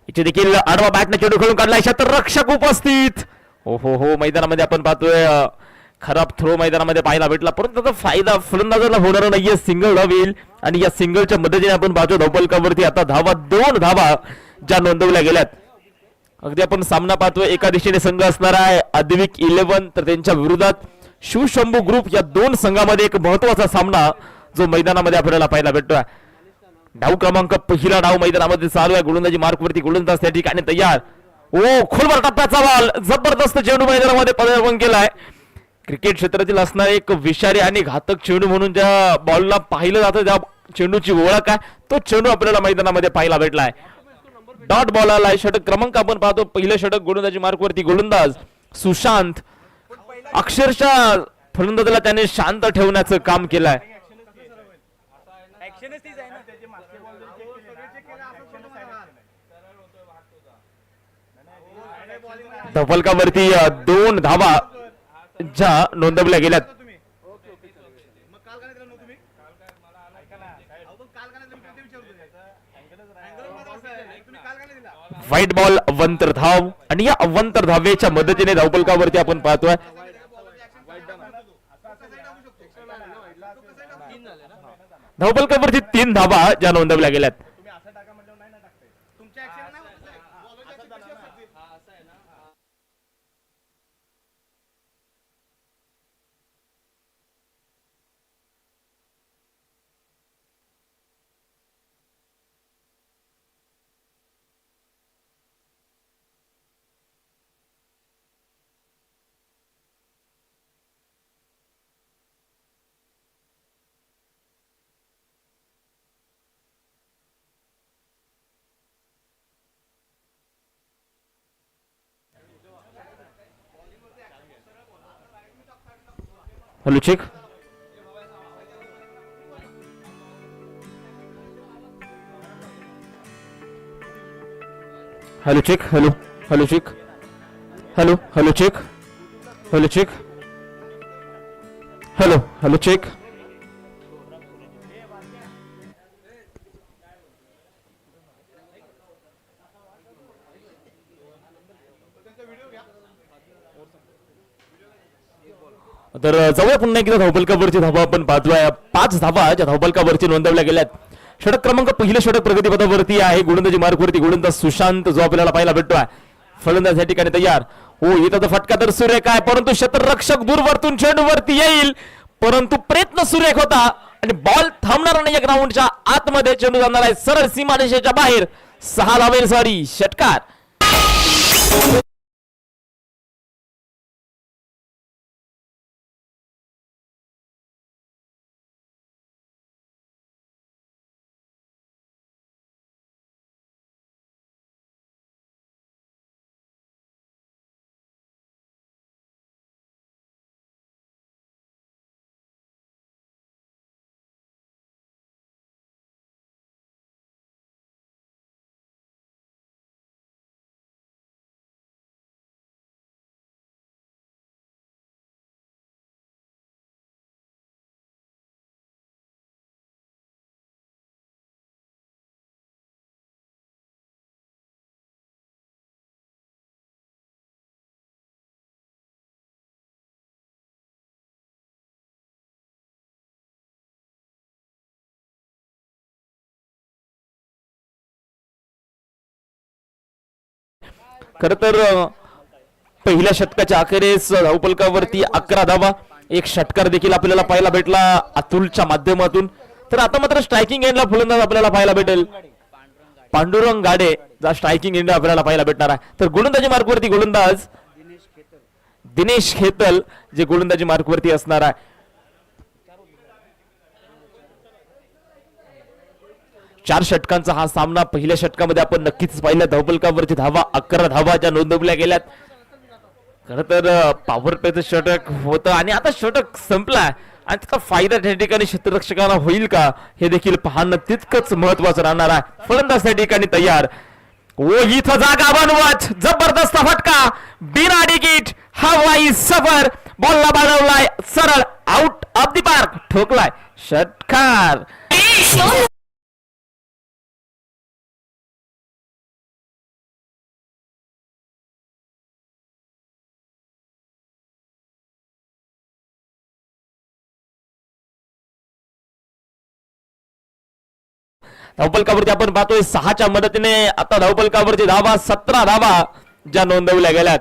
इथे देखील आडवा बॅटने चेंडू खेळून काढलाय, क्षेत्ररक्षक उपस्थित. हो मैदानामध्ये आपण पाहतोय खराब थ्रो मैदानामध्ये पाहायला भेटला, परंतु त्याचा फायदा फलंदाजाला होणार नाहीये. सिंगल होईल आणि या सिंगलच्या मदतीने आपण पाहतो धावफलकावरती आता धावा 2 धावा ज्या नोंदवल्या गेल्यात. अगदी आपण सामना पाहतोय, एका दिशेने संघ असणार आहे अद्विक 11 तर त्यांच्या विरोधात शिवशंभू ग्रुप. या 2 संघामध्ये एक महत्वाचा सामना जो मैदानामध्ये आपल्याला पाहायला भेटतोय. डाव क्रमांक पहिला डाव मैदानामध्ये चालू आहे. गोलंदाजी मार्कवरती गोलंदाज त्या ठिकाणी तयार. खोलवर टप्प्याचा बॉल, जबरदस्त चेंडू मैदानामध्ये पदार्पण केलाय. क्रिकेट क्षेत्रातील असणार एक विषारी आणि घातक चेंडू म्हणून ज्या बॉलला पाहिलं जातं, ज्या चेंडूची ओळख आहे, तो चेंडू आपल्याला मैदानामध्ये पाहायला भेटलाय. डॉट बॉल आलाय. षटक क्रमांक आपण पाहतो, पहिलं षटक गोलंदाजी मार्कवरती गोलंदाज सुशांत. अक्षरशः फलंदाजाला त्याने शांत ठेवण्याचं काम केलंय. धावफलकावरती 2 धावा ज्या नोंदवल्या गेल्यात. व्हाईट बॉल अवंतर धाव आणि या अवंतर धावेच्या मदतीने धावफलकावरती आपण पाहतोय धावफलकावरती 3 धावा ज्या नोंदवल्या गेल्यात. Hello check. Hello check. Hello check. Hello check. Hello check. Hello check. तर जाऊया पुन्हा एकदा धावफलकावरची धावा आपण पाहतोय. 5 धावा ज्या धावफलकावरती नोंदवल्या गेल्यात. षटक क्रमांक पहिलं षटक प्रगतीपथावरती आहे. गोलंदाजी मार्कवरती गोलंदाज सुशांत जो आपल्याला पाहायला भेटतोय. फलंदाज या ठिकाणी तयार. इथं फटका तर सुरेख आहे, परंतु क्षेत्ररक्षक दूरवरतून चेंडूवरती येईल, परंतु प्रयत्न सुरेख होता आणि बॉल थांबणार नाही. ग्राउंडच्या आतमध्ये चेंडू जाणार आहे सरळ सीमारेषेच्या बाहेर. 6 धावेसाठी षटकार. खर तर पहिल्या षटकाच्या अखेरीस धावफलकावरती 11 धावा, एक षटकार देखील आपल्याला पाहायला भेटला अतुलच्या माध्यमातून. तर आता मात्र स्ट्रायकिंग एंडला फलंदाज आपल्याला पाहायला भेटेल पांडुरंग गाडे, जा स्ट्रायकिंग एंड आपल्याला पाहायला भेटणार आहे. तर गोलंदाजी मार्कवरती गोलंदाज दिनेश खेतल जे गोलंदाजी मार्कवरती असणार आहे. 4 षटकांचा हा सामना. पहिल्या षटकामध्ये आपण नक्कीच पाहिलं धावफलकावरती धावा 11 धावा ज्या नोंदवल्या गेल्यात. खरं तर पॉवर प्लेचं षटक होतं आणि आता षटक संपला आणि त्याचा फायदा त्या ठिकाणी क्षेत्ररक्षकांना होईल का हे देखील पाहणं तितकंच महत्वाचं राहणार आहे. फलंदाज त्या ठिकाणी तयार. इथं जागा बनवत जबरदस्त फटका बिना डिकीट हवाई सफर. बॉलला बाळवलाय सरळ आउट ऑफ द पार्क, ठोकलाय षटकार. धावफलकावरती आपण पाहतोय 6च्या मदतीने आता धावफलकावरती धावा 17 धावा ज्या नोंदवल्या गेल्यात.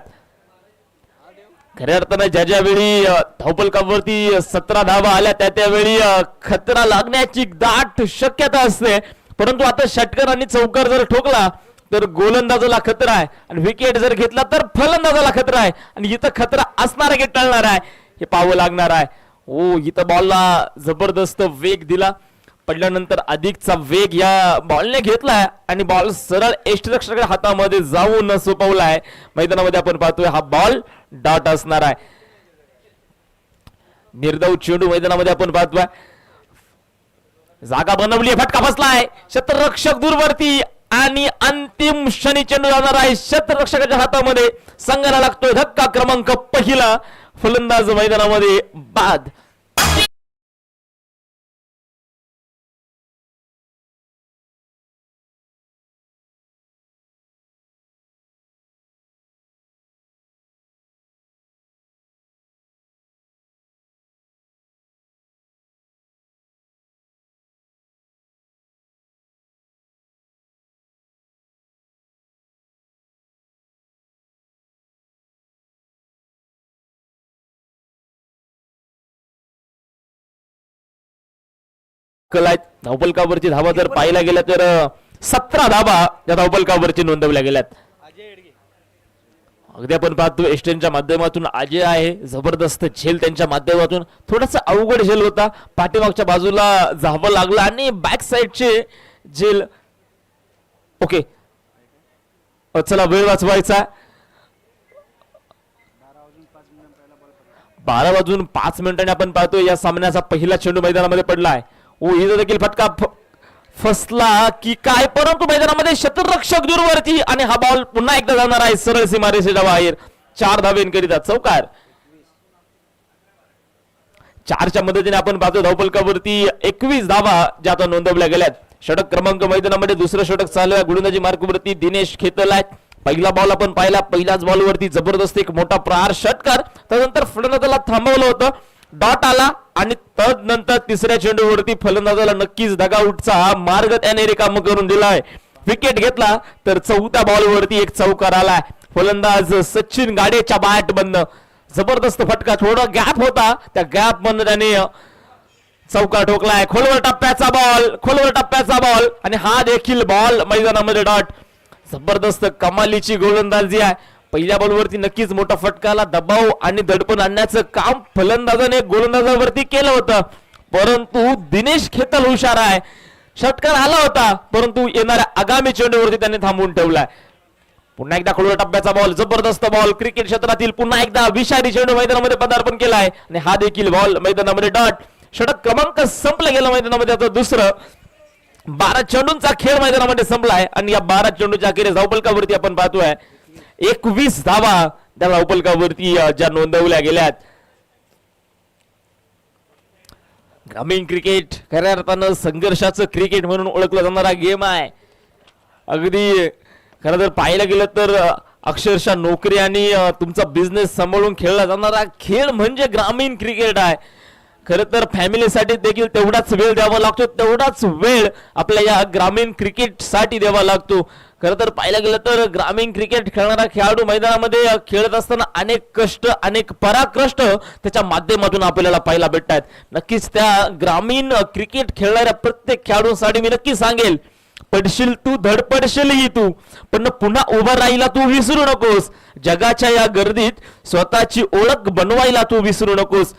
खऱ्या अर्थानं ज्या ज्यावेळी धावफलकावरती 17 धावा आल्या त्यावेळी खतरा लागण्याची दाट शक्यता असते, परंतु आता षटकार आणि चौकार जर ठोकला तर गोलंदाजाला खतरा आहे आणि विकेट जर घेतला तर फलंदाजाला खतरा आहे आणि इथं खतरा असणार आहे की टळणार आहे हे पाहावं लागणार आहे. ओ इथं बॉलला जबरदस्त वेग दिला, पडल्यानंतर अधिकचा वेग या बॉलने घेतलाय आणि बॉल सरळ यष्टिरक्षकाच्या हातामध्ये जाऊन सोपवलाय. मैदानामध्ये आपण पाहतोय हा बॉल डॉट असणार आहे. निर्धाव चेंडू मैदानामध्ये आपण पाहतोय, जागा बनवली, फटका बसलाय, क्षेत्ररक्षक दूरवरती आणि अंतिम क्षणी चेंडू जाणार आहे क्षेत्ररक्षकाच्या हातामध्ये. संघाला लागतोय धक्का क्रमांक पहिला, फलंदाज मैदानामध्ये बाद. धावफलकावरची धावा जर पाहायला गेल्या तर 17 धावा या धावफलकावरती नोंदवल्या गेल्यात. अगदी आपण पाहतो एस्टेनच्या माध्यमातून अजय आहे, जबरदस्त झेल त्यांच्या माध्यमातून. थोडासा अवघड झेल होता, पाठीमागच्या बाजूला जावं लागलं आणि बॅक साइडचे झेल. ओके चला वेळ वाचवायचा. 12:05 आपण पाहतोय या सामन्याचा पहिला चेंडू मैदानामध्ये पडला आहे. ओ इथं देखील फटका फसला की काय, परंतु मैदानामध्ये क्षेत्ररक्षक दूरवरती आणि हा बॉल पुन्हा एकदा जाणार आहे सरळ सीमारेषेच्या बाहेर. 4 धावेंकरिता चौकार. 4च्या मदतीने आपण पाहतो धावफलकावरती 21 धावा ज्या आता नोंदवल्या गेल्यात. षटक क्रमांक मैदानामध्ये दुसरं षटक चालू आहे. गोलंदाजी मार्कवरती दिनेश खेतल आहे. पहिला बॉल आपण पाहिला, पहिल्याच बॉलवरती जबरदस्त एक मोठा प्रहार षटकार. त्यानंतर फलंदाजाला थांबवलं होतं, डॉट आला आणि तदनंतर तिसऱ्या चेंडूवरती फलंदाजाला नक्कीच डगआउटचा मार्ग त्याने रिकाम करून दिलाय. विकेट घेतला तर 4थ्या बॉलवरती एक चौकार आलाय. फलंदाज सचिन गाडेच्या बॅट बंद, जबरदस्त फटका, थोडा गॅप होता, त्या गॅप मधून त्याने चौकार ठोकलाय. खोलवर टप्प्याचा बॉल आणि हा देखील बॉल मैदानामध्ये डॉट. जबरदस्त कमालीची गोलंदाजी आहे. पहिल्या बॉलवरती नक्कीच मोठा फटकाला, दबाव आणि दडपण आणण्याचं काम फलंदाजाने गोलंदाजावरती केलं होतं, परंतु दिनेश खेतल हुशार आहे. षटकार आला होता परंतु येणाऱ्या आगामी चेंडूवरती त्याने थांबवून ठेवलाय. पुन्हा एकदा खोलवर टप्प्याचा बॉल, जबरदस्त बॉल, क्रिकेट क्षेत्रातील पुन्हा एकदा विषारी चेंडू मैदानामध्ये पदार्पण केलाय आणि हा देखील बॉल मैदानामध्ये डॉट. षटक क्रमांक संपला गेला मैदानामध्ये. आता दुसरं 12 चेंडूंचा खेळ मैदानामध्ये संपलाय आणि या 12 चेंडूच्या अखेरीस धावफलकावरती आपण पाहतोय 21 धावा त्या धावफलकावरती ज्या नोंदवल्या गेल्यात. ग्रामीण क्रिकेट खऱ्या अर्थानं संघर्षाचं क्रिकेट म्हणून ओळखला जाणारा गेम आहे. अगदी खरं तर पाहायला गेलं तर अक्षरशः नोकरी आणि तुमचा बिझनेस सांभाळून खेळला जाणारा खेळ म्हणजे ग्रामीण क्रिकेट आहे. खरं तर फॅमिलीसाठी देखील तेवढाच वेळ द्यावा लागतो, तेवढाच वेळ आपल्या या ग्रामीण क्रिकेट साठी द्यावा लागतो. खरं तर पाहायला गेलं तर ग्रामीण क्रिकेट खेळणारा खेळाडू मैदानामध्ये खेळत असताना अनेक कष्ट, अनेक पराकष्ट त्याच्या माध्यमातून आपल्याला पाहायला भेटतात. नक्कीच त्या ग्रामीण क्रिकेट खेळणाऱ्या प्रत्येक खेळाडूंसाठी मी नक्की सांगेल, पडशील तू धडपडशीलही तू, पण पुन्हा उभा राहिला तू विसरू नकोस. जगाच्या या गर्दीत स्वतःची ओळख बनवायला तू विसरू नकोस.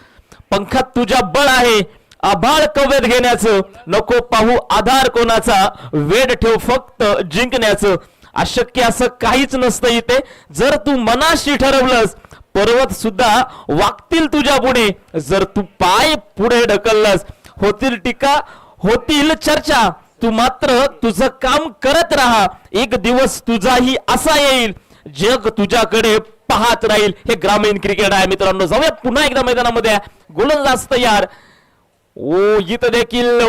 पंखात तुझ्या बळ आहे आभाळ कवेत घेण्याचं, नको पाहू आधार कोणाचा, वेड ठेव फक्त जिंकण्याचं. अशक्य असं काहीच नसतं इथे, जर तू मनाशी ठरवलंस पर्वत सुद्धा वागतील तुझ्या पुढे. जर तू पाय पुढे ढकललास होतील टीका, होतील चर्चा, तू मात्र तुझं काम करत राहा. एक दिवस तुझाही असा येईल, जग तुझ्याकडे पाहत राहील. हे ग्रामीण क्रिकेट आहे मित्रांनो. जाऊया पुन्हा एकदा मैदानामध्ये. गोलंदाज तयार. ओ इथं देखील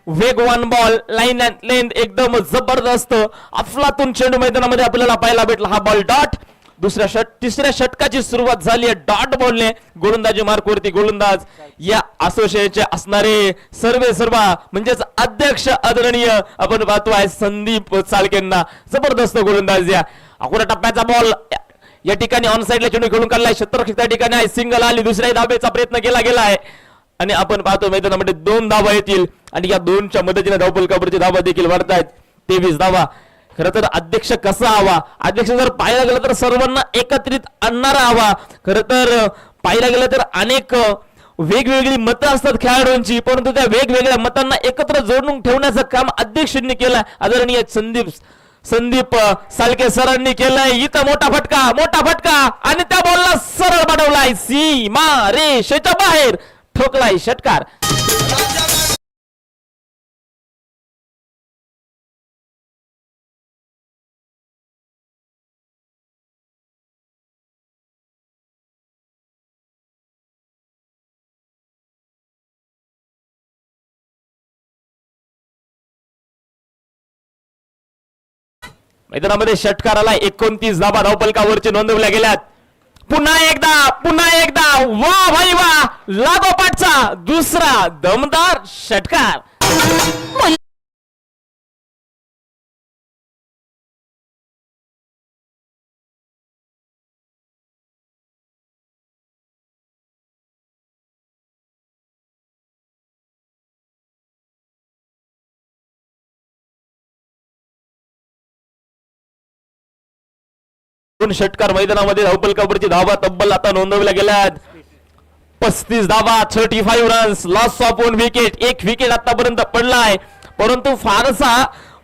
वेगवान बॉल, लाईन अँड लेंथ एकदम जबरदस्त, अफलातून चेंडू मैदानामध्ये आपल्याला पाहायला भेटला. हा बॉल डॉट. तिसऱ्या षटकाची सुरुवात झाली आहे डॉट बॉलने. गोलंदाजी मार्कवरती गोलंदाज या असोसिएशनचे असणारे सर्व म्हणजेच अध्यक्ष आदरणीय आपण पाहतोय संदीप चालकेंना. जबरदस्त गोलंदाज या अकोला टप्प्याचा बॉल या ठिकाणी ऑन साइडला चेंडू खेळून काढलाय. क्षेत्ररक्षक त्या ठिकाणी आहे, सिंगल आली. दुसऱ्या धाबेचा प्रयत्न केला गेलाय आणि आपण पाहतो मैदानामध्ये 2 धावा येतील आणि या 2च्या मदतीने धावफलकावरची धावा देखील वाढतायत. 23 धावा. खरं तर अध्यक्ष कसा हवा, अध्यक्ष जर पाहायला गेलं तर सर्वांना एकत्रित आणणारा हवा. खरं तर पाहायला गेलं तर अनेक वेगवेगळी मतं असतात खेळाडूंची, परंतु त्या वेगवेगळ्या मतांना एकत्र जोडून ठेवण्याचं काम अध्यक्षांनी केलं. आदरणीय संदीप सालके सरांनी केलंय. इथं मोठा फटका आणि त्या बॉलला सरळ पाठवलाय सीमा रेषेच्या बाहेर, ठोकलाय षटकार. मैदानामध्ये षटकाराला 29 धावा धावफलकावरचे नोंदवल्या गेल्यात. पुन्हा एकदा वा भाई वा, लागोपाठचा दुसरा दमदार षटकार. षटकार मैदानामध्ये धावफलकावरची धावा तब्बल आता नोंदवल्या गेल्यात. 35 धावा, 35 runs, loss of 1 wicket. 1 wicket आतापर्यंत पडलाय, परंतु फारसा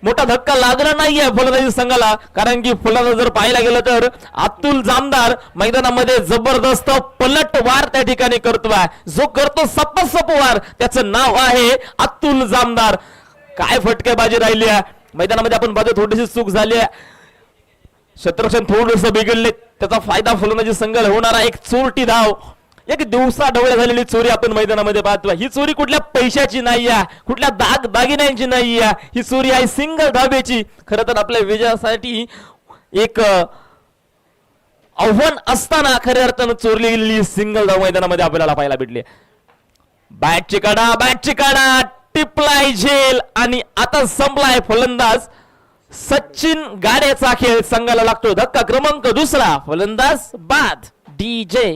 मोठा धक्का लागला नाहीये फलंदाजी संघाला. कारण की फलंदाज जर पाहायला गेलं तर अतुल जामदार मैदानामध्ये जबरदस्त पलटवार त्या ठिकाणी करतोय. जो करतो सपसप वार, त्याचं नाव आहे अतुल जामदार. काय फटकेबाजी राहिली आहे मैदानामध्ये. आपण बघतो थोडीशी चूक झाली आहे, क्षेत्ररक्षण थोडस बिघडले, त्याचा फायदा फलंदाजी संघाला होणारा. एक चोरटी धाव, एक दिवसा ढवळ्या झालेली चोरी आपण मैदानामध्ये पाहतोय. ही चोरी कुठल्या पैशाची नाही आहे, कुठल्या दागिन्यांची नाही आहे, ही चोरी आहे सिंगल धाब्याची. खरं तर आपल्या विजयासाठी एक आव्हान असताना खऱ्या अर्थानं चोरली गेलेली सिंगल धाव मैदानामध्ये आपल्याला पाहायला भेटली. बॅटची काढा, टिपलाय झेल आणि आता संपलाय. फलंदाज सचिन गाड्याचा खेळ संघाला लागतो. धक्का क्रमांक 2, फलंदाज बाद. DJ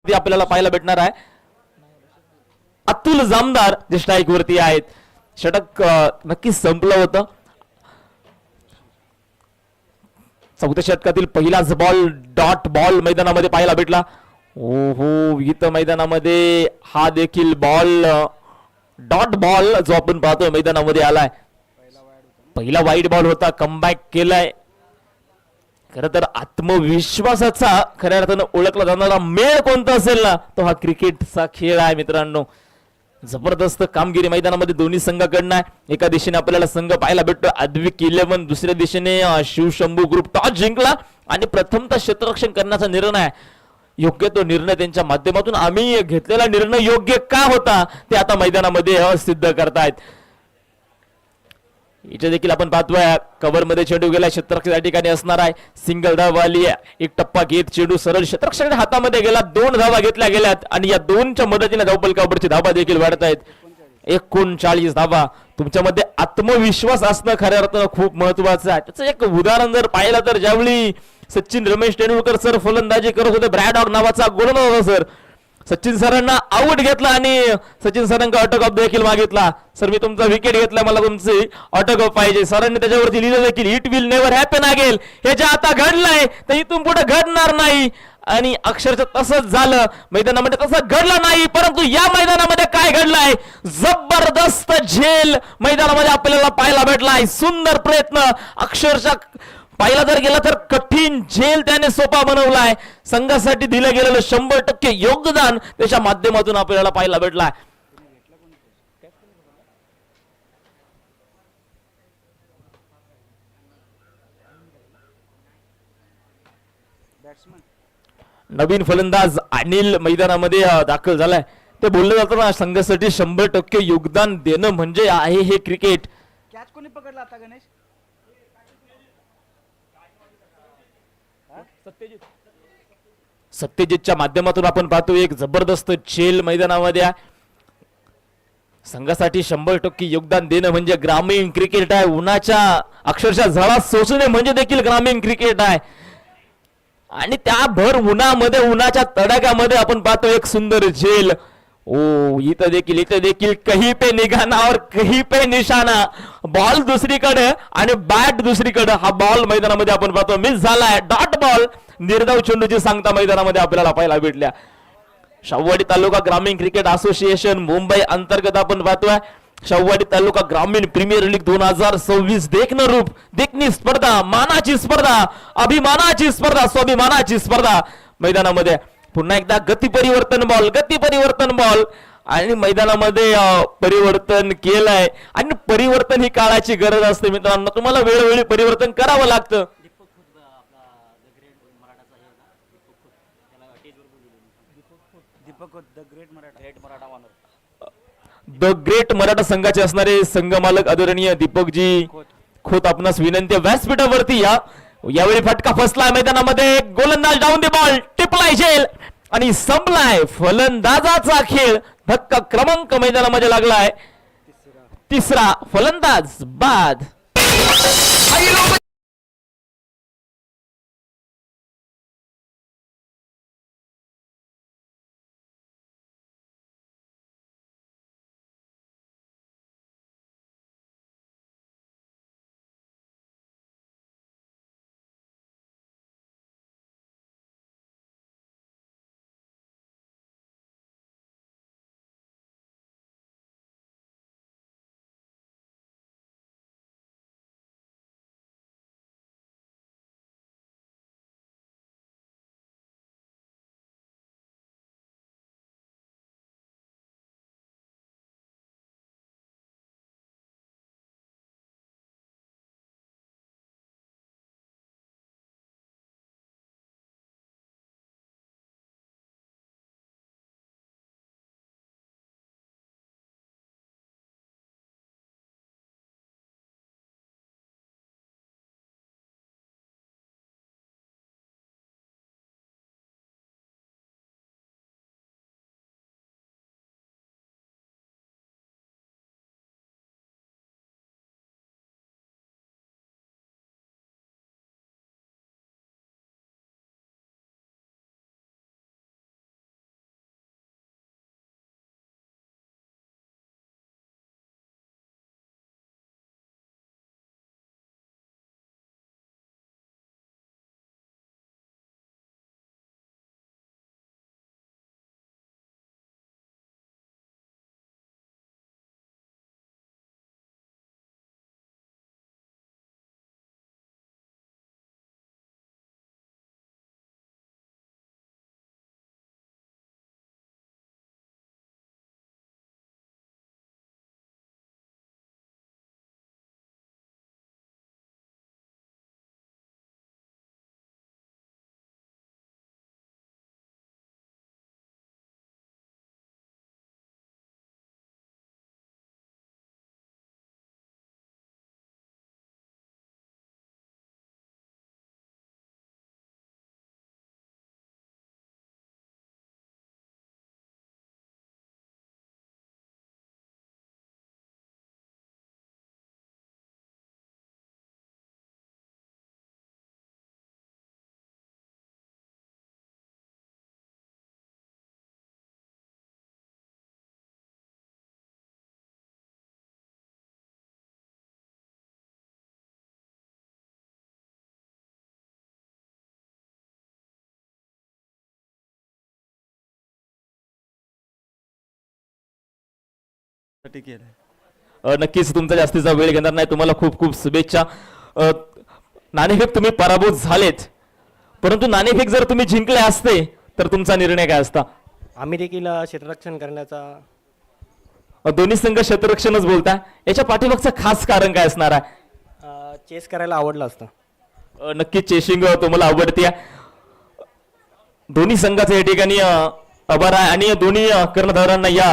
आपल्याला पाहायला भेटणार आहे अतुल जामदार जे स्ट्राईक वरती आहेत. षटक नक्कीच संपलं होतं. 4थ्या षटकातील पहिलाच बॉल डॉट बॉल मैदानामध्ये पाहायला भेटला. ओहो, इथं मैदानामध्ये हा देखील बॉल डॉट बॉल जो आपण पाहतोय मैदानामध्ये आलाय. पहिला वाईट बॉल होता, कमबॅक केलाय. खरं तर आत्मविश्वासाचा खऱ्या अर्थानं ओळखला जाणारा मेळ कोणता असेल ना, तो हा क्रिकेटचा खेळ आहे मित्रांनो. जबरदस्त कामगिरी मैदानामध्ये दोन्ही संघाकडनं आहे. एका दिशेने आपल्याला संघ पाहायला भेटतो अद्विक 11, दुसऱ्या दिशेने शिवशंभू ग्रुप टॉस जिंकला आणि प्रथमतः क्षेत्ररक्षण करण्याचा निर्णय, योग्य तो निर्णय त्यांच्या माध्यमातून आम्ही घेतलेला निर्णय योग्य का होता ते आता मैदानामध्ये सिद्ध करतायत. इथे देखील आपण पाहतोय कव्हर मध्ये चेंडू गेला, क्षेत्ररक्षक या ठिकाणी असणार आहे, सिंगल धाव आली, एक टप्पा घेत चेंडू सरळ क्षेत्ररक्षकाच्या हातामध्ये गेला, 2 धावा घेतल्या गेल्यात आणि या 2च्या मदतीने धावपलकावरची धावा देखील वाढत आहेत. 39 धावा. तुमच्यामध्ये आत्मविश्वास असणं खऱ्या अर्थानं खूप महत्वाचं आहे. त्याचं एक उदाहरण जर पाहिलं तर ज्यावेळी सचिन रमेश तेंडुलकर सर फलंदाजी करत होते, ब्रॅडॉग नावाचा गोलंदाज होता सर, सचिन सरांना आउट घेतला आणि सचिन सरांना ऑटोग्राफ देखील मागितला. सर मी तुमचा विकेट घेतला, मला तुमची ऑटोग्राफ पाहिजे. सरांनी त्याच्यावरती लिहिलं देखील, it will never happen again. हे जे आता घडलंय ते इथून पुढे घडणार नाही. आणि अक्षरशः तसंच झालं. मैदानामध्ये तसं घडलं नाही, परंतु या मैदानामध्ये काय घडलंय, जबरदस्त झेल मैदानामध्ये आपल्याला पाहायला भेटलाय. सुंदर प्रयत्न, अक्षरशः पाहिला जर गेला तर कठीण झेल त्याने सोपा बनवलाय. संघासाठी दिलं गेलेलं 100% योगदान त्याच्या माध्यमातून आपल्याला पाहायला भेटलाय. नवीन फलंदाज अनिल मैदानामध्ये दाखल झालाय. ते बोललं जातं ना, संघासाठी 100% योगदान देणं म्हणजे आहे हे क्रिकेट. कॅच कोणी पकडला आता गणेश? सत्यजितच्या माध्यमातून आपण पाहतो एक जबरदस्त झेल मैदानामध्ये. संघासाठी 100% योगदान देणं म्हणजे ग्रामीण क्रिकेट आहे. उन्हाच्या अक्षरशः झळा सोसणे म्हणजे देखील ग्रामीण क्रिकेट आहे. आणि त्या भर उन्हामध्ये, उन्हाच्या तडाख्यामध्ये आपण पाहतो एक सुंदर झेल. ओ इथं देखील कहीं पे निगाना और कहीं पे निशाना. बॉल दुसरीकडे आणि बॅट दुसरीकडे. हा बॉल मैदानामध्ये आपण पाहतो मिस झालाय, डॉट बॉल. निर्धाव चेंडूची सांगता मैदानामध्ये आपल्याला पाहायला भेटल्या. शाहूवाडी तालुका ग्रामीण क्रिकेट असोसिएशन मुंबई अंतर्गत आपण पाहतोय शाहूवाडी तालुका ग्रामीण प्रीमियर लीग 2026 देखणं रूप, देखणी स्पर्धा, मानाची स्पर्धा, अभिमानाची स्पर्धा, स्वाभिमानाची स्पर्धा मैदानामध्ये. पुन्हा एकदा गती परिवर्तन बॉल आणि मैदानामध्ये परिवर्तन केलंय. आणि परिवर्तन ही काळाची गरज असते मित्रांनो. तुम्हाला वेळोवेळी परिवर्तन करावं लागतं. द ग्रेट मराठा संघाचे असणारे संघमालक आदरणीय दीपकजी खोत आपणास विनंती, व्यासपीठावरती या. यावेळी फटका फसलाय मैदानामध्ये, गोलंदाज डाऊन द बॉल, टिपलाय झेल आणि संपलाय फलंदाजाचा खेळ. धक्का क्रमांक मैदानामध्ये लागलाय, तिसरा फलंदाज बाद. साठी केलंय. नक्कीच तुमचा जास्तीचा वेळ घेणार नाही. तुम्हाला खूप खूप शुभेच्छा. नाणेफेक तुम्ही पराभूत झालेत, परंतु नाणेफेक जर तुम्ही जिंकले असते तर तुमचा निर्णय काय असता? आम्ही देखील क्षेत्ररक्षण करण्याचा दोन्ही संघ क्षेत्ररक्षणच बोलता, याच्या पाठीमागचं खास कारण काय असणार आहे? चेस करायला आवडलं असतं. नक्कीच चेशिंग तुम्हाला आवडते. दोन्ही संघाचं या ठिकाणी आभार आहे आणि दोन्ही कर्णधारांना या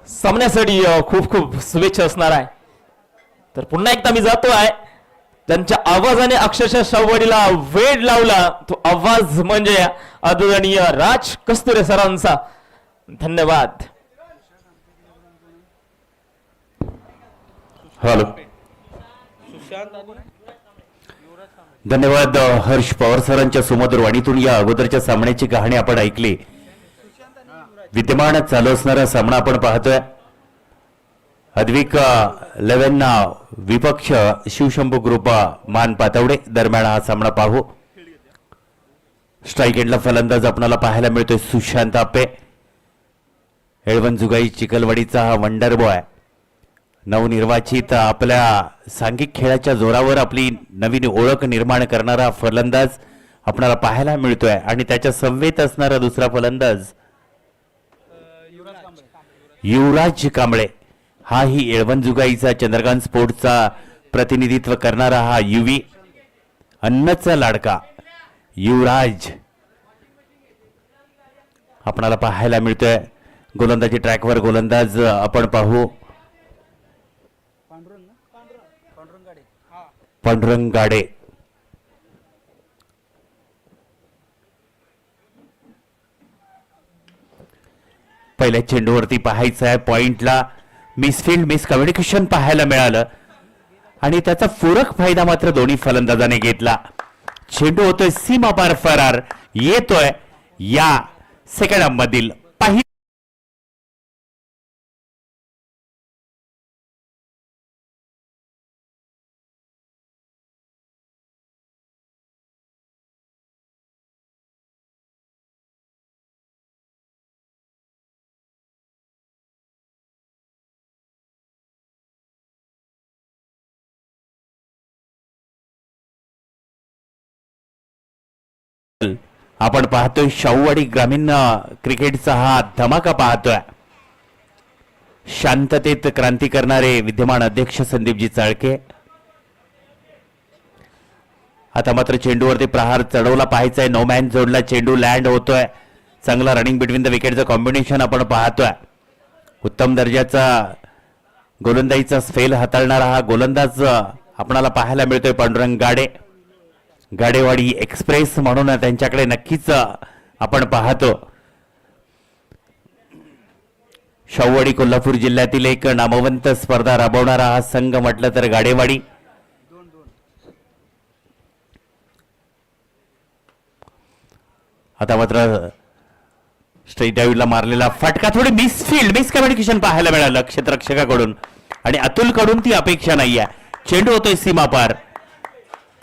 सामन्यासाठी खूप खूप शुभेच्छा असणार आहे. तर पुन्हा एकदा मी जातो आहे, त्यांच्या आवाजाने अक्षरशः शाहवाडीला वेड लावला तो आवाज म्हणजे आदरणीय राज कस्तुरे सरांचा. धन्यवाद. हॅलो, धन्यवाद हर्ष पवार सरांच्या सुमधुर वाणीतून या अगोदरच्या सामन्याची कहाणी आपण ऐकली. विद्यमान चालू असणारा सामना आपण पाहतोय. अद्विक 11 विपक्ष शिवशंभू ग्रुप मान पातवडे दरम्यान हा सामना पाहू. स्ट्राईक एंडला फलंदाज आपल्याला पाहायला मिळतोय सुशांत आपे. एळवणजुगाई चिखलवाडीचा हा वंडर बॉय नवनिर्वाचित आपल्या सांघिक खेळाच्या जोरावर आपली नवीन ओळख निर्माण करणारा फलंदाज आपल्याला पाहायला मिळतोय आणि त्याच्या समवेत असणारा दुसरा फलंदाज युवराज कांबळे. हा ही एळवणजुगाईचा चंद्रकांत स्पोर्ट्सचा प्रतिनिधित्व करणारा हा युवी अन्नचा लाडका युवराज आपल्याला पाहायला मिळतोय. गोलंदाजी ट्रॅकवर गोलंदाज आपण पाहू. पांडुरंग गाडे. पहिल्या चेंडूवरती पाहायचं आहे, पॉइंटला मिसफिल्ड मिस कम्युनिकेशन पाहायला मिळालं आणि त्याचा पूरक फायदा मात्र दोन्ही फलंदाजाने घेतला. चेंडू होतोय सीमा पार फरार. येतोय या सेकंड मधील पहिला आपण पाहतोय शाहूवाडी ग्रामीण क्रिकेटचा हा धमाका पाहतोय. शांततेत क्रांती करणारे विद्यमान अध्यक्ष संदीपजी चाळके. आता मात्र चेंडूवरती प्रहार चढवला पाहायचाय. नो मॅन जोडला चेंडू लँड होतोय. चांगला रनिंग बिटवीन द विकेटचं कॉम्बिनेशन आपण पाहतोय. उत्तम दर्जाचा गोलंदाजीचा स्पेल हाताळणारा हा गोलंदाज आपणाला पाहायला मिळतोय पांडुरंग गाडे. गाडेवाडी एक्सप्रेस म्हणून त्यांच्याकडे नक्कीच आपण पाहतो. शाहूवाडी कोल्हापूर जिल्ह्यातील एक नामवंत स्पर्धा राबवणारा हा संघ म्हटलं तर गाडेवाडी. आता मात्र स्ट्रेट डाईव्हला मारलेला फटका थोडी मिसफिल्ड मिस कम्युनिकेशन पाहायला मिळालं क्षेत्ररक्षकाकडून आणि अतुल कडून ती अपेक्षा नाहीये. चेंडू होतोय सीमा पार.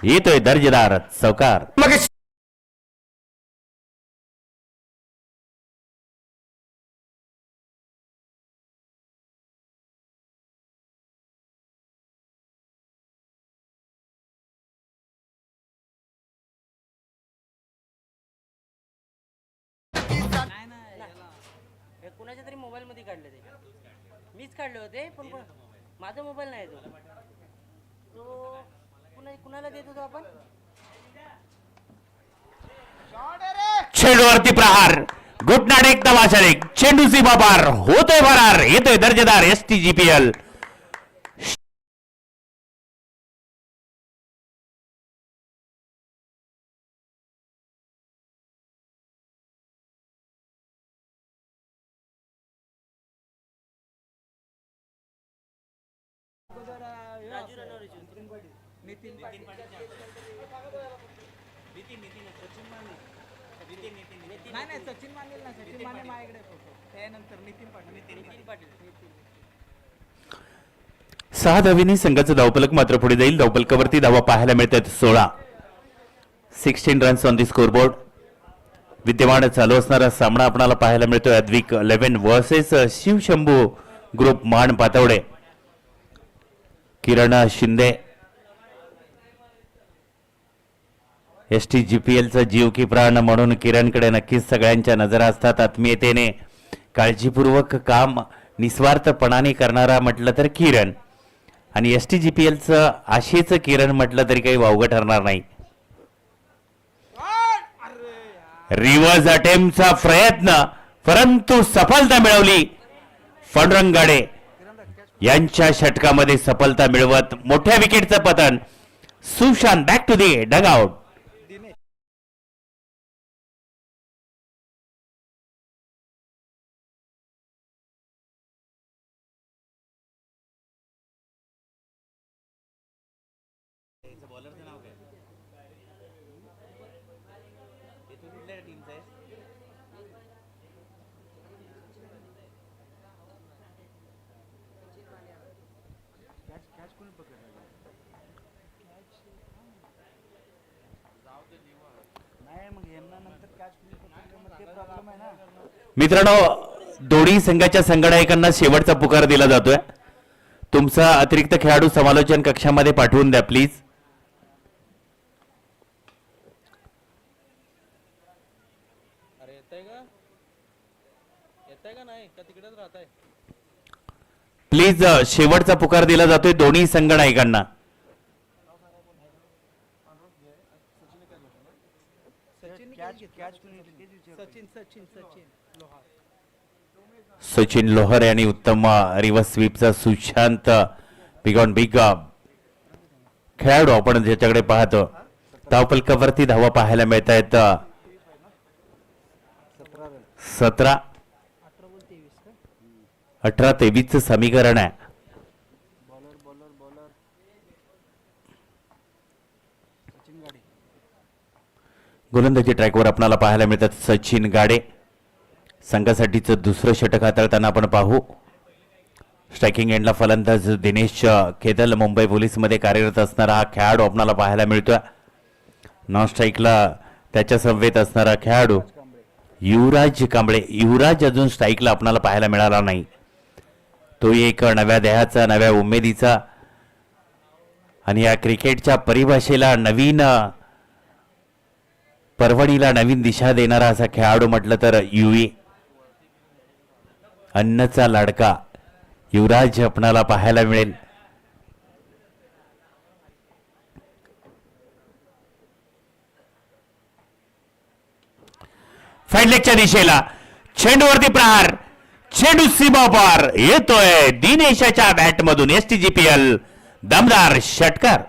येतोय दर्जेदार चौकार. कुणाच्या तरी मोबाईल मध्ये काढले ते. मीच काढले होते पण माझा मोबाईल नाही तो कुणाला देत होतो आपण. चेंडूवरती प्रहार. घुटनाड एक तमाशा एक. चेंडू सीमा पार होतोय फरार. येतोय दर्जेदार STGPL. नाही सचिन माने ना, सचिन माने माझ्याकडे होतो. त्यानंतर नितीन पाटील. 6 धावींनी संघाचं धावफलक मात्र पुढे जाईल. धावफलकावरती धावा पाहायला मिळतात 16. 16 रन्स ऑन दी स्कोरबोर्ड. विद्यमान चालू असणारा सामना आपल्याला पाहायला मिळतोय अद्विक 11 वर्सेस शिवशंभू ग्रुप मान पातवडे, किरण शिंदे, STGPLचा जीव की प्राण म्हणून किरणकडे नक्कीच सगळ्यांच्या नजरा असतात. आत्मीयतेने काळजीपूर्वक काम निस्वार्थपणाने करणारा म्हटलं तर किरण, आणि STGPLचं आशेचं किरण म्हटलं तरी काही वावगं ठरणार नाही. रिव्हर्स अटेम्प्टचा प्रयत्न, परंतु सफलता मिळवली. पांडुरंग गाडे यांच्या षटकामध्ये सफलता मिळवत मोठ्या विकेटचं पतन. Sushant back to the dugout. मित्रांनो, दोन्ही संघाच्या संघनायकांना शेवटचा पुकार दिला जातोय. तुमचा अतिरिक्त खेळाडू समालोचन कक्षामध्ये पाठवून द्या प्लीज. अरे येतंय का नाही का तिकडेच राहताय? प्लीज शेवटचा पुकार दिला जातोय दोन्ही संघनायकांना. सचिन लोहार यांनी उत्तम रिव्हर्स स्वीपचा सुशांत बिग ऑन बिग खेळाडू आपण ज्याच्याकडे पाहतो. धावपलकावरती धावा पाहायला मिळत आहेत 17, 18-23 समीकरण आहे. गोलंदाजी ट्रॅकवर आपल्याला पाहायला मिळतात सचिन गाडे. संघासाठीचं दुसरं षटक हाताळताना आपण पाहू. स्ट्रायकिंग एंडला फलंदाज दिनेश केदल, मुंबई पोलीसमध्ये कार्यरत असणारा हा खेळाडू आपल्याला पाहायला मिळतोय. नॉन स्ट्राईकला त्याच्या समवेत असणारा खेळाडू युवराज कांबळे. युवराज अजून स्ट्राईकला आपल्याला पाहायला मिळाला नाही. तो एक नव्या देहाचा, नव्या उमेदीचा आणि या क्रिकेटच्या परिभाषेला नवीन परवणीला नवीन दिशा देणारा असा खेळाडू म्हटलं तर युवी. अन्नचा लाडका युवराज आपणाला पाहायला मिळेल. फाईनलेगच्या दिशेला चेंडूवरती प्रहार, चेंडू सीमा पार येतोय दिनेशाच्या बॅट मधून. STGPL दमदार षटकार.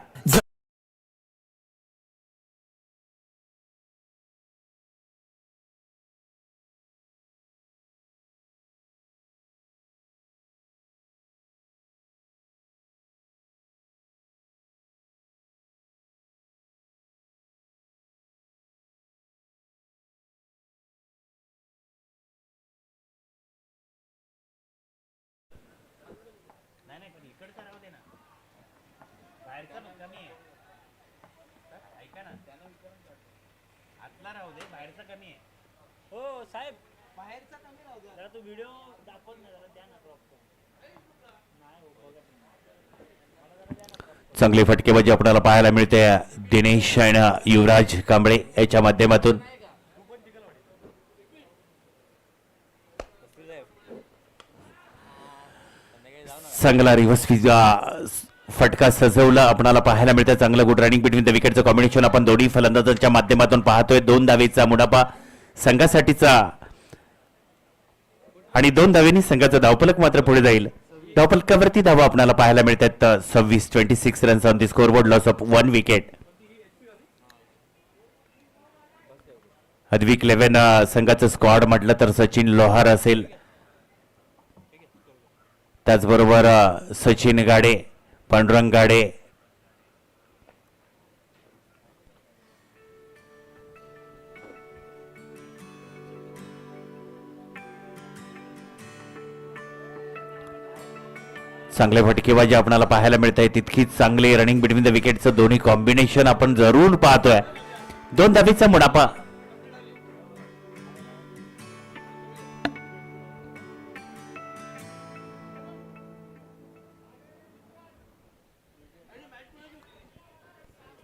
हो साहेब, बाहेरचा कमी राहू द्या. जरा तो व्हिडिओ दाखवत नाही, जरा द्या ना ड्रॉप. चांगली फटकेबाजी आपल्याला पाहायला मिळते दिनेश आणि युवराज कांबळे याच्या माध्यमातून. चांगला रिव्हर्स फटका सजवला आपल्याला पाहायला मिळतं. चांगलं गुड रनिंग बिटवीन द विकेटचं कॉम्बिनेशन आपण दोन्ही फलंदाजांच्या माध्यमातून पाहतोय. 2 धावेचा मुनाफा संघासाठीचा आणि 2 धावेंनी संघाचा धावफलक मात्र पुढे जाईल. धावफलकावरती धावा आपल्याला पाहायला मिळतात 26 runs on the scoreboard. Loss of 1 wicket. Advik 11 संघाचं स्क्वॉड म्हटलं तर सचिन लोहार असेल, त्याचबरोबर सचिन गाडे, पांडुरंग गाडे, चांगले फटकेबाजी आपल्याला पाहायला मिळत आहे. तितकीच चांगले रनिंग बिटवीन द विकेटचं दोन्ही कॉम्बिनेशन आपण जरूर पाहतोय. 2 धावेचा मुनाफा.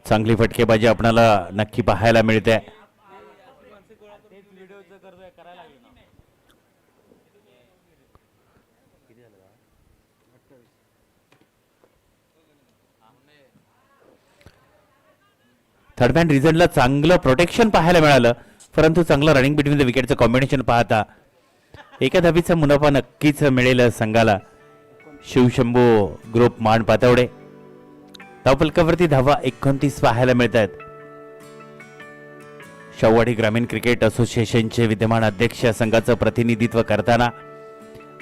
चांगली फटकेबाजी आपणाला नक्की पाहायला मिळते. थर्डमॅन रिझल्टला चांगलं प्रोटेक्शन पाहायला मिळालं, परंतु चांगलं रनिंग बिटवीन द विकेटचं कॉम्बिनेशन पाहता एका धाबीचा मुनाफा नक्कीच मिळेल संघाला. शिवशंभू ग्रुप मान पातवडे धावफलकावरती धावा 29 पाहायला मिळत आहेत. शाहूवाडी ग्रामीण क्रिकेट असोसिएशनचे विद्यमान अध्यक्ष संघाचं प्रतिनिधित्व करताना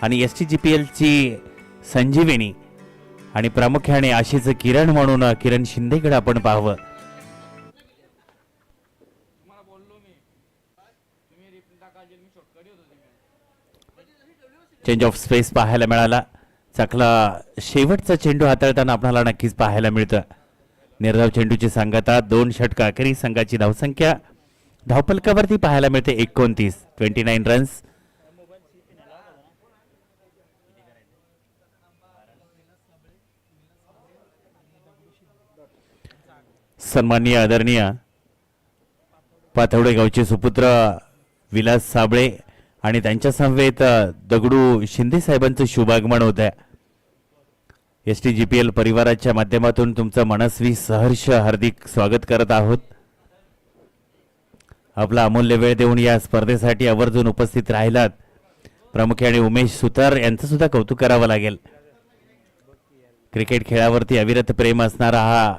आणि STGPL ची संजीवनी आणि प्रामुख्याने आशेचं किरण म्हणून किरण शिंदेकडे आपण पाहावं. चेंज ऑफ स्पेस पाहायला मिळाला. चांगला शेवटचा चेंडू हाताळताना आपल्याला नक्कीच पाहायला मिळतं. निर्धाव चेंडूची सांगता 2 षटक अखेरी संघाची धावसंख्या धावफलकावरती पाहायला मिळते 29 रन्स. सन्माननीय आदरणीय पाथवडे गावचे सुपुत्र विलास साबळे आणि त्यांच्या समवेत दगडू शिंदे साहेबांचं शुभागमन होत आहे. STGPL परिवाराच्या माध्यमातून तुमचं मनस्वी सहर्ष हार्दिक स्वागत करत आहोत. आपला अमूल्य वेळ देऊन या स्पर्धेसाठी आवर्जून उपस्थित राहिलात. प्रामुख्याने उमेश सुतार यांचं सुद्धा कौतुक करावं लागेल. क्रिकेट खेळावरती अविरत प्रेम असणारा हा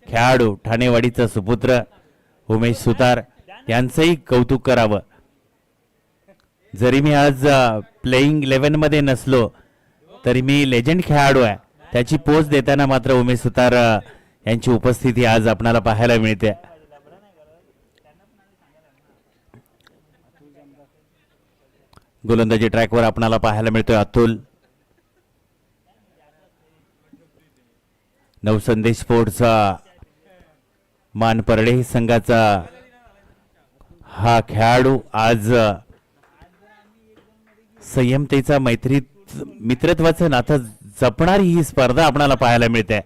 खेळाडू ठाणेवाडीचा सुपुत्र उमेश सुतार यांचंही कौतुक करावं. जरी मी आज प्लेइंग 11 मध्ये नसलो तरी मी लेजंड खेळाडू आहे, त्याची पोच देताना मात्र उमेश सुतार यांची उपस्थिती आज आपणाला पाहायला मिळते. गोलंदाजी ट्रॅकवर आपणाला पाहायला मिळतोय अतुल. नवसंदेश स्पोर्ट्सचा मान परडे संघाचा हा खेळाडू आज संयमतेचा मित्रत्वाचं नातं जपणारी ही स्पर्धा आपणाला पाहायला मिळते.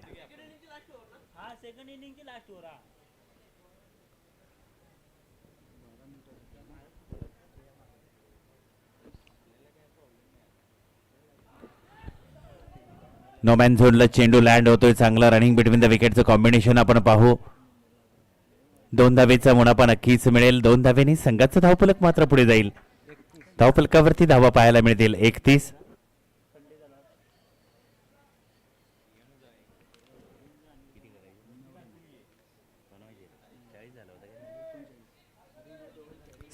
नो मॅन झोनला चेंडू लँड होतोय. चांगला रनिंग बिटवीन द विकेटचं कॉम्बिनेशन आपण पाहू. 2 धावेचा मुनाफा नक्कीच मिळेल. 2 धावेने संघाचं धावफलक मात्र पुढे जाईल. धावफलकावरती धावा पाहायला मिळतील 31.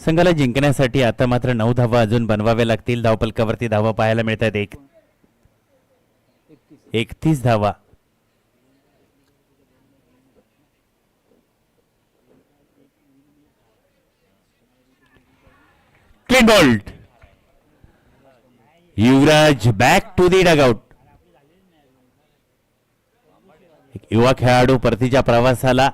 संघाला जिंकण्यासाठी आता मात्र 9 धावा अजून बनवाव्या लागतील. धावफलकावरती धावा पाहायला मिळतात 31 धावा. Clean bowled. Yuvraj back to the dugout. युवा खेळाडू परतीच्या प्रवासाला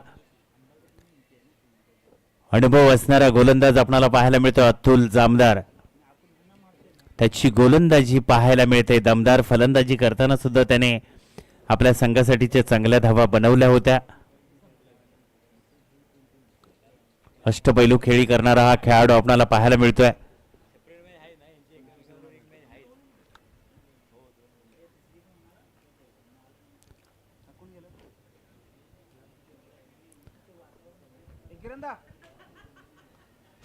अनुभव असणारा गोलंदाज आपल्याला पाहायला मिळतो अतुल जामदार. त्याची गोलंदाजी पाहायला मिळते. दमदार फलंदाजी करताना सुद्धा त्याने आपल्या संघासाठीच्या चांगल्या धावा बनवल्या होत्या. अष्टपैलू खेळी करणारा हा खेळाडू आपल्याला पाहायला मिळतोय.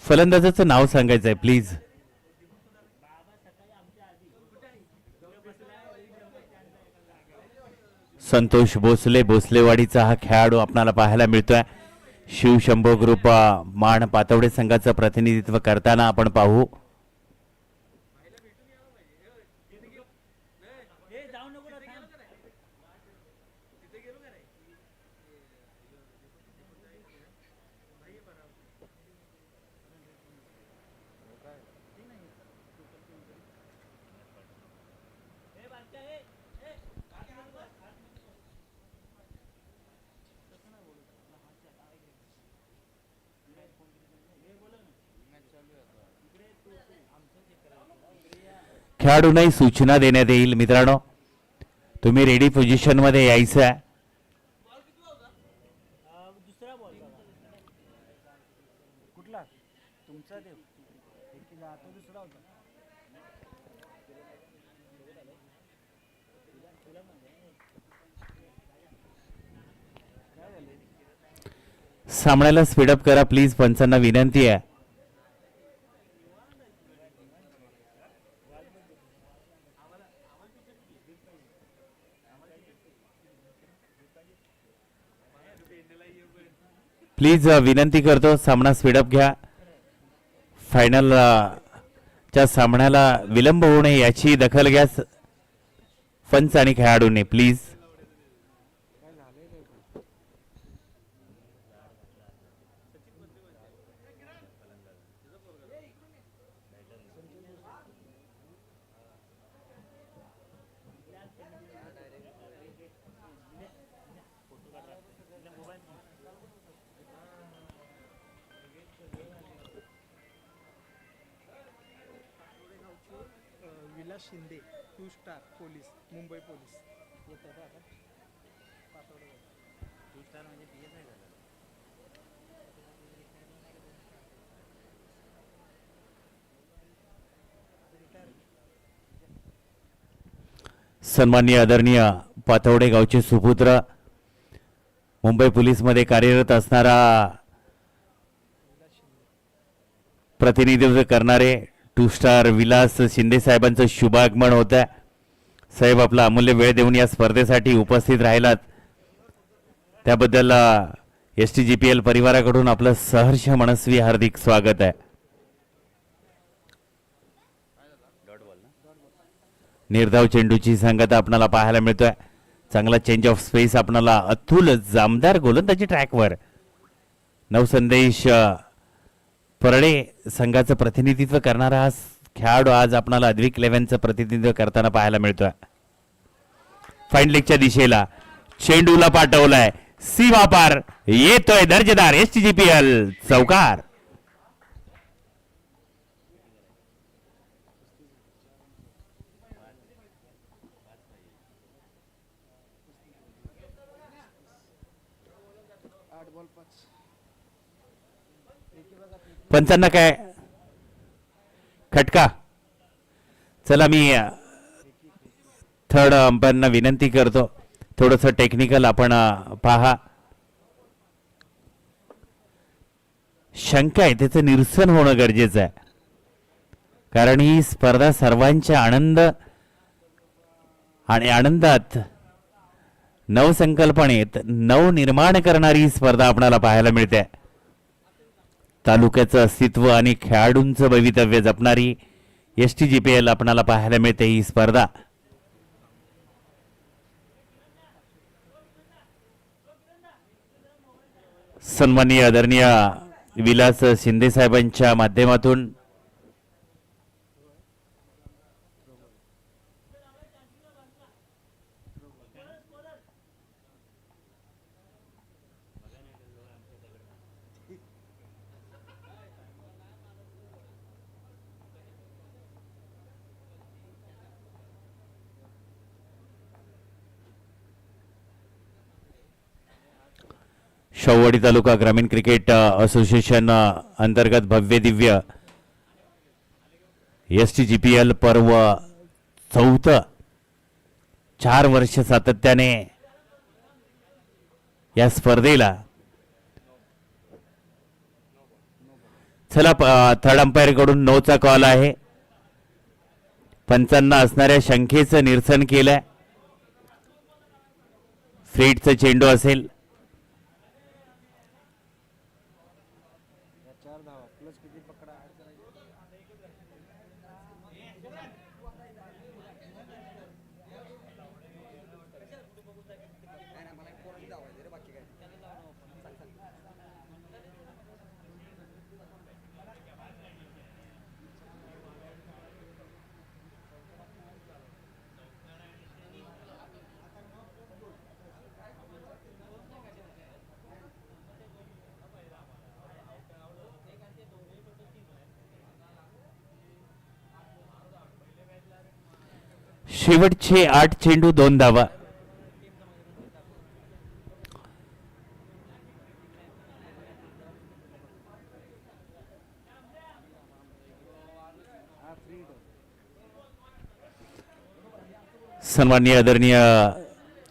फलंदाजाचं नाव सांगायचंय प्लीज. संतोष भोसले. भोसलेवाडीचा हा खेळाडू आपल्याला पाहायला मिळतोय. शिवशंभू ग्रुप मान पातवडे संघाचं प्रतिनिधित्व करताना आपण पाहू. खेळाडूंनाही सूचना देण्यात येईल. मित्रांनो, तुम्ही रेडी पोझिशन मध्ये यायचं आहे. सामन्याला स्पीडअप करा प्लीज, पंचांना विनंती आहे. प्लीज विनंती करतो, सामना स्पीडअप घ्या. फायनल च्या सामन्याला विलंब होऊ नये याची दखल घ्या पंच आणि खेळाडूंनी please. Vilas Shinde 2 star police Mumbai police सन्माननीय आदरणीय पाथवडे गावचे सुपुत्र, मुंबई पोलीसमध्ये कार्यरत असणारा, प्रतिनिधित्व करणारे 2 स्टार विलास शिंदे साहेबांचं शुभागमन होत आहे. साहेब आपला अमूल्य वेळ देऊन या स्पर्धेसाठी उपस्थित राहिलात त्याबद्दल STGPL परिवाराकडून आपलं सहर्ष मनस्वी हार्दिक स्वागत आहे. निर्धाव चेंडूची सांगता आपल्याला पाहायला मिळतोय. चांगला चेंज ऑफ स्पेस आपल्याला अतुल जामदार गोलंदाजी ट्रॅकवर. नवसंदेश परडे संघाचं प्रतिनिधित्व करणारा हा खेळाडू आज आपल्याला अद्विक 11चं प्रतिनिधित्व करताना पाहायला मिळतोय. फाईन लेगच्या दिशेला चेंडूला पाठवलाय, सीमा पार येतोय दर्जेदार STGPL चौकार. पंचांना काय खटका. चला मी थर्ड अंपायरना विनंती करतो, थोडंसं टेक्निकल आपण पहा. शंका आहे त्याचं निरसन होणं गरजेचं आहे, कारण ही स्पर्धा सर्वांच्या आनंद आणि आनंदात नवसंकल्पनेत नवनिर्माण करणारी ही स्पर्धा आपल्याला पाहायला मिळते. तालुक्याचं अस्तित्व आणि खेळाडूंचं भवितव्य जपणारी STGPL आपल्याला पाहायला मिळते ही स्पर्धा. सन्माननीय आदरणीय विलास शिंदे साहेबांच्या माध्यमातून शाहूवाडी तालुका ग्रामीण क्रिकेट असोसिएशन अंतर्गत भव्य दिव्य STGPL पर्व 4th. 4 वर्ष सातत्याने या स्पर्धेला. चला थर्ड अंपायर कडून नोचा कॉल आहे. पंचांना असणाऱ्या शंकेचं निरसन केलंय. फ्रीटचा चेंडू असेल. शेवटचे 8 चेंडू 2 धावा. सन्माननीय आदरणीय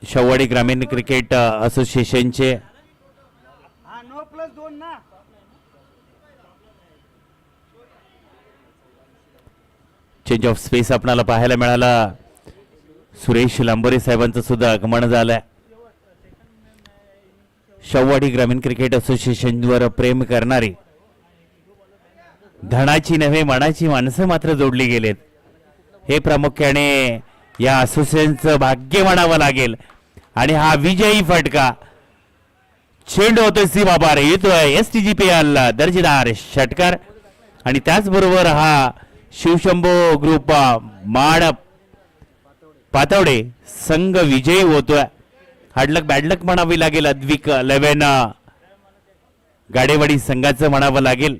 शेववाडी ग्रामीण क्रिकेट असोसिएशनचे हा 9+2 ना. चेंज ऑफ स्पेस आपणाला पाहायला मिळाला. सुरेश लांबोरे साहेबांचं सुद्धा आगमन झालंय. शेववाडी ग्रामीण क्रिकेट असोसिएशनवर प्रेम करणारी धनाची नव्हे मनाची माणसं मात्र जोडली गेलेत. हे प्रामुख्याने या असोसिएशनचं भाग्य म्हणावं लागेल. आणि हा विजयी फटका चेंडू होतोय सीमा पार येतोय STGPL दर्जेदार षटकार. आणि त्याचबरोबर हा शिवशंभो ग्रुप माड पातवडे संघ विजयी होतोय. हार्डलक बॅडलक म्हणावी लागेल. अद्विक 11 गाडेवाडी संघाचं म्हणावं लागेल.